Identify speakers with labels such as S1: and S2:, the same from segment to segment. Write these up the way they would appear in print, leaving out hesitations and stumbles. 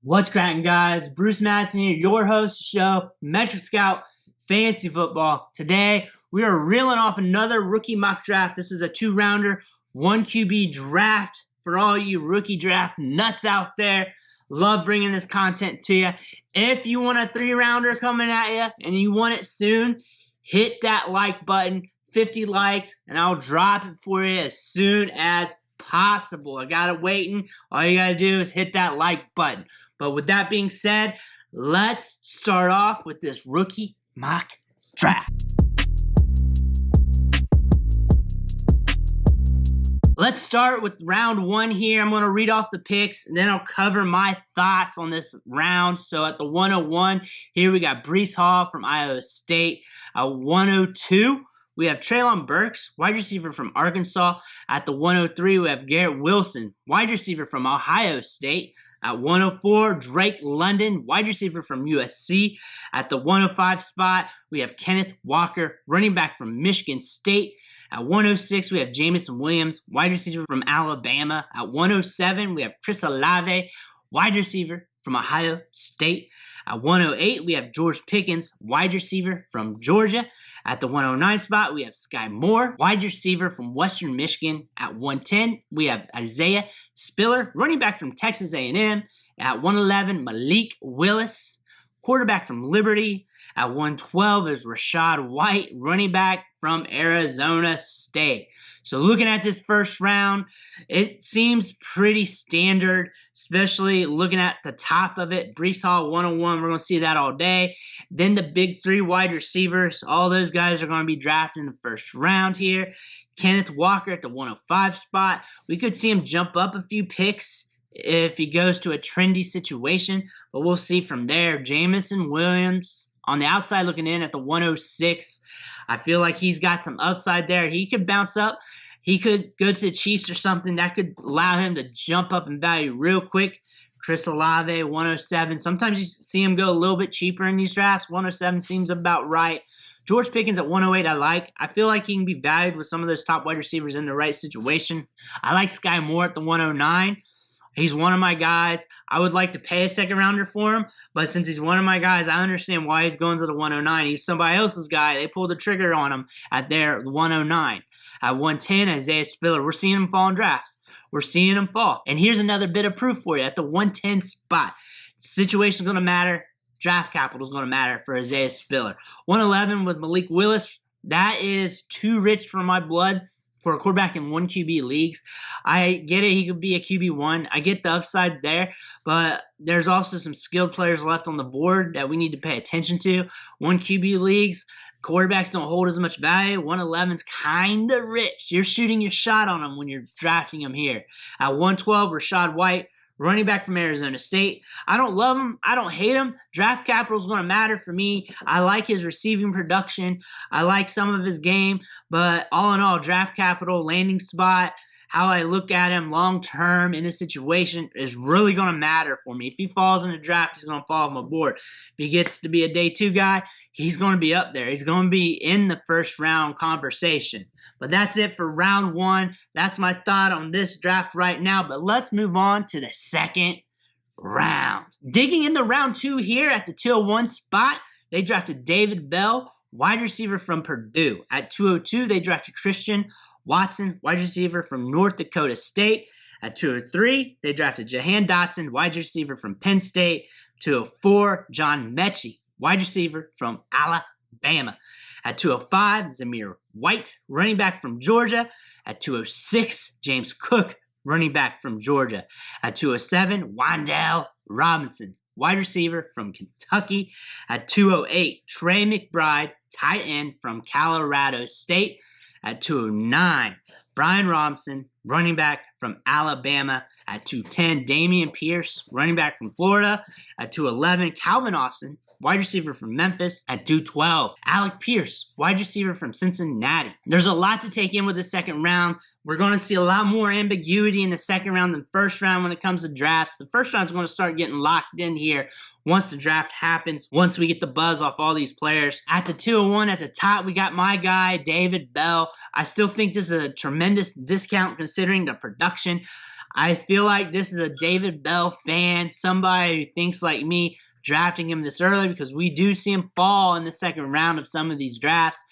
S1: What's cracking, guys? Bruce Madsen here, your host of the show, Metric Scout Fantasy Football. Today, we are reeling off another rookie mock draft. This is a 2-rounder, 1 QB draft for all you rookie draft nuts out there. Love bringing this content to you. If you want a 3-rounder coming at you and you want it soon, hit that like button, 50 likes, and I'll drop it for you as soon as possible. I got it waiting. All you gotta do is hit that like button. But with that being said, let's start off with this rookie mock draft. Let's start with round 1 here. I'm going to read off the picks, and then I'll cover my thoughts on this round. So at the 101, here we got Breece Hall from Iowa State. At 102, we have Treylon Burks, wide receiver from Arkansas. At the 103, we have Garrett Wilson, wide receiver from Ohio State. At 104, Drake London, wide receiver from USC. At the 105 spot, we have Kenneth Walker, running back from Michigan State. At 106, we have Jameson Williams, wide receiver from Alabama. At 107, we have Chris Olave, wide receiver from Ohio State. At 108, we have George Pickens, wide receiver from Georgia. At the 109 spot, we have Sky Moore, wide receiver from Western Michigan. At 110, we have Isaiah Spiller, running back from Texas A&M. At 111, Malik Willis, quarterback from Liberty. At 112 is Rachaad White, running back from Arizona State. So looking at this first round, it seems pretty standard, especially looking at the top of it. Breece Hall 101, we're going to see that all day. Then the big 3 wide receivers, all those guys are going to be drafted in the first round here. Kenneth Walker at the 105 spot. We could see him jump up a few picks if he goes to a trendy situation, but we'll see from there. Jameson Williams on the outside looking in at the 106. I feel like he's got some upside there. He could bounce up. He could go to the Chiefs or something. That could allow him to jump up in value real quick. Chris Olave, 107. Sometimes you see him go a little bit cheaper in these drafts. 107 seems about right. George Pickens at 108 I like. I feel like he can be valued with some of those top wide receivers in the right situation. I like Sky Moore at the 109. He's one of my guys. I would like to pay a second rounder for him, but since he's one of my guys, I understand why he's going to the 109. He's somebody else's guy. They pulled the trigger on him at their 109. At 110, Isaiah Spiller. We're seeing him fall in drafts. We're seeing him fall. And here's another bit of proof for you. At the 110 spot, situation's going to matter. Draft capital is going to matter for Isaiah Spiller. 111 with Malik Willis. That is too rich for my blood for a quarterback in 1 QB leagues. I get it, he could be a QB1. I get the upside there, but there's also some skilled players left on the board that we need to pay attention to. 1 QB leagues, quarterbacks don't hold as much value. 111's kind of rich. You're shooting your shot on them when you're drafting them here. At 112, Rachaad White, running back from Arizona State. I don't love him. I don't hate him. Draft capital is going to matter for me. I like his receiving production. I like some of his game. But all in all, draft capital, landing spot, how I look at him long-term in a situation is really going to matter for me. If he falls in the draft, he's going to fall off my board. If he gets to be a day 2 guy, he's going to be up there. He's going to be in the first round conversation. But that's it for round 1. That's my thought on this draft right now. But let's move on to the second round. Digging into round 2 here at the 201 spot, they drafted David Bell, wide receiver from Purdue. At 202, they drafted Christian Watson, wide receiver from North Dakota State. At 203, they drafted Jahan Dotson, wide receiver from Penn State. 204, John Mechie, wide receiver from Alabama. At 205, Zamir White, running back from Georgia. At 206, James Cook, running back from Georgia. At 207, Wan'Dale Robinson, wide receiver from Kentucky. At 208, Trey McBride, tight end from Colorado State. At 209, Brian Robinson, running back from Alabama. At 210, Dameon Pierce, running back from Florida. At 211, Calvin Austin, wide receiver from Memphis. At 212, Alec Pierce, wide receiver from Cincinnati. There's a lot to take in with the second round. We're going to see a lot more ambiguity in the second round than first round when it comes to drafts. The first round is going to start getting locked in here once the draft happens, once we get the buzz off all these players. At the 201 at the top, we got my guy, David Bell. I still think this is a tremendous discount considering the production. I feel like this is a David Bell fan, somebody who thinks like me, drafting him this early because we do see him fall in the second round of some of these drafts.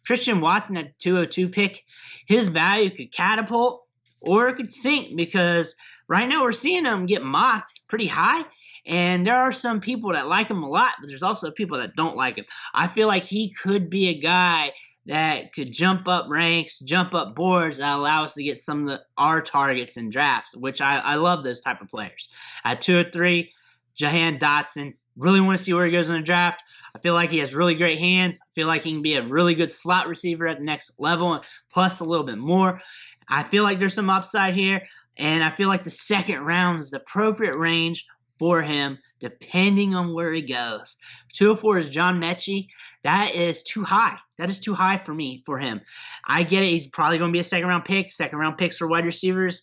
S1: Christian Watson at 202 pick, his value could catapult or it could sink because right now we're seeing him get mocked pretty high. And there are some people that like him a lot, but there's also people that don't like him. I feel like he could be a guy that could jump up ranks, jump up boards, that allow us to get some of our targets in drafts, which I love those type of players. At 203, Jahan Dotson. Really want to see where he goes in the draft. I feel like he has really great hands. I feel like he can be a really good slot receiver at the next level, plus a little bit more. I feel like there's some upside here, and I feel like the second round is the appropriate range for him, depending on where he goes. 204 is John Mechie. That is too high. That is too high for me, for him. I get it. He's probably going to be a second-round pick. Second-round picks for wide receivers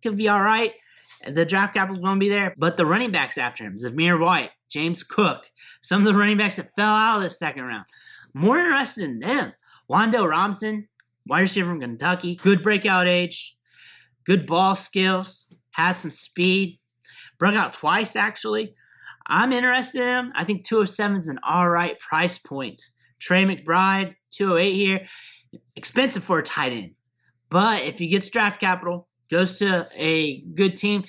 S1: could be all right. The draft capital is going to be there. But the running backs after him, Zamir White, James Cook, some of the running backs that fell out of the second round. More interested in them. Wandale Robinson, wide receiver from Kentucky. Good breakout age. Good ball skills. Has some speed. Broke out twice, actually. I'm interested in him. I think 207 is an all right price point. Trey McBride, 208 here. Expensive for a tight end. But if he gets draft capital, goes to a good team,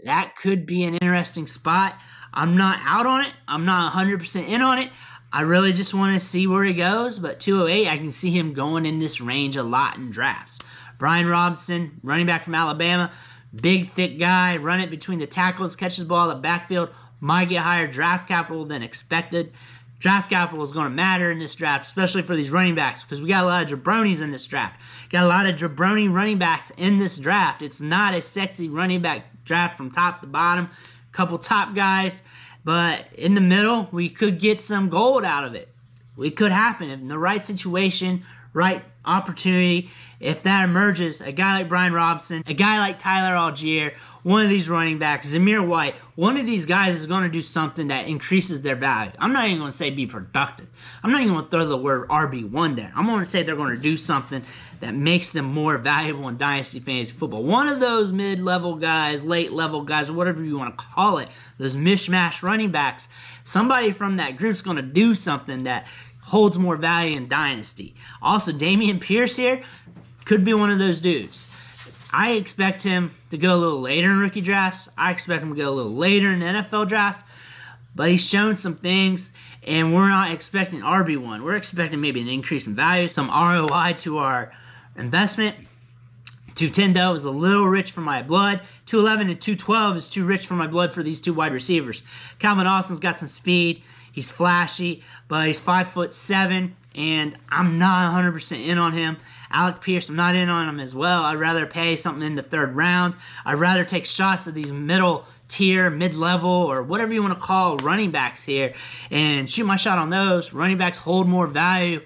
S1: that could be an interesting spot. I'm not out on it. I'm not 100% in on it. I really just want to see where he goes. But 208, I can see him going in this range a lot in drafts. Brian Robinson, running back from Alabama. Big, thick guy. Run it between the tackles. Catches the ball at the backfield. Might get higher draft capital than expected. Draft capital is going to matter in this draft, especially for these running backs, because we got a lot of jabronis in this draft. Got a lot of jabroni running backs in this draft. It's not a sexy running back draft from top to bottom. Couple top guys, but in the middle, we could get some gold out of it. It could happen in the right situation, right opportunity. If that emerges, a guy like Brian Robinson, a guy like Tyler Algier, one of these running backs, Zamir White, one of these guys is going to do something that increases their value. I'm not even going to say be productive. I'm not even going to throw the word RB1 there. I'm going to say they're going to do something that makes them more valuable in Dynasty Fantasy Football. One of those mid-level guys, late-level guys, or whatever you want to call it, those mishmash running backs, somebody from that group's going to do something that holds more value in Dynasty. Also, Dameon Pierce here could be one of those dudes. I expect him to go a little later in rookie drafts. I expect him to go a little later in the NFL draft. But he's shown some things, and we're not expecting RB1. We're expecting maybe an increase in value, some ROI to our investment. 210, though, is a little rich for my blood. 211 and 212 is too rich for my blood for these two wide receivers. Calvin Austin's got some speed. He's flashy, but he's 5'7", and I'm not 100% in on him. Alec Pierce, I'm not in on him as well. I'd rather pay something in the third round. I'd rather take shots at these middle tier, mid-level, or whatever you want to call running backs here and shoot my shot on those. Running backs hold more value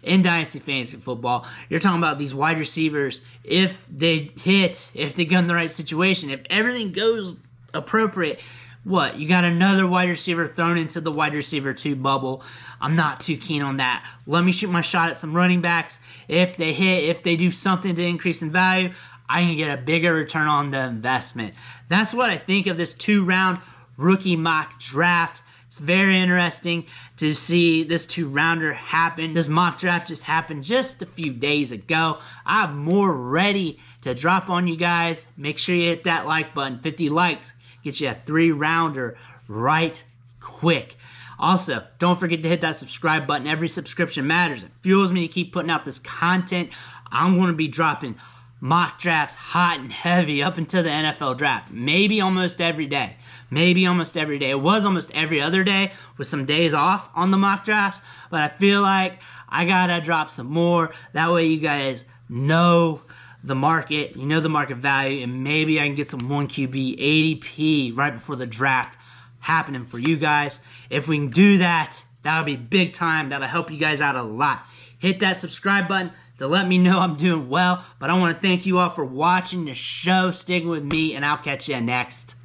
S1: in Dynasty Fantasy Football. You're talking about these wide receivers. If they hit, if they get in the right situation, if everything goes appropriate, what? You got another wide receiver thrown into the wide receiver 2 bubble. I'm not too keen on that. Let me shoot my shot at some running backs. If they hit, if they do something to increase in value, I can get a bigger return on the investment. That's what I think of this 2-round rookie mock draft. It's very interesting to see this 2-rounder happen. This mock draft just happened just a few days ago. I'm more ready to drop on you guys. Make sure you hit that like button. 50 likes gets you a 3-rounder right quick. Also, don't forget to hit that subscribe button. Every subscription matters. It fuels me to keep putting out this content. I'm going to be dropping mock drafts hot and heavy up until the NFL draft. Maybe almost every day. Maybe almost every day. It was almost every other day with some days off on the mock drafts. But I feel like I got to drop some more. That way you guys know the market. You know the market value. And maybe I can get some 1QB ADP right before the draft happening for you guys. If we can do that, that'll be big time. That'll help you guys out a lot. Hit that subscribe button to let me know I'm doing well. But I want to thank you all for watching the show, sticking with me, and I'll catch you next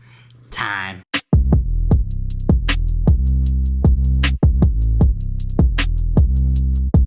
S1: time.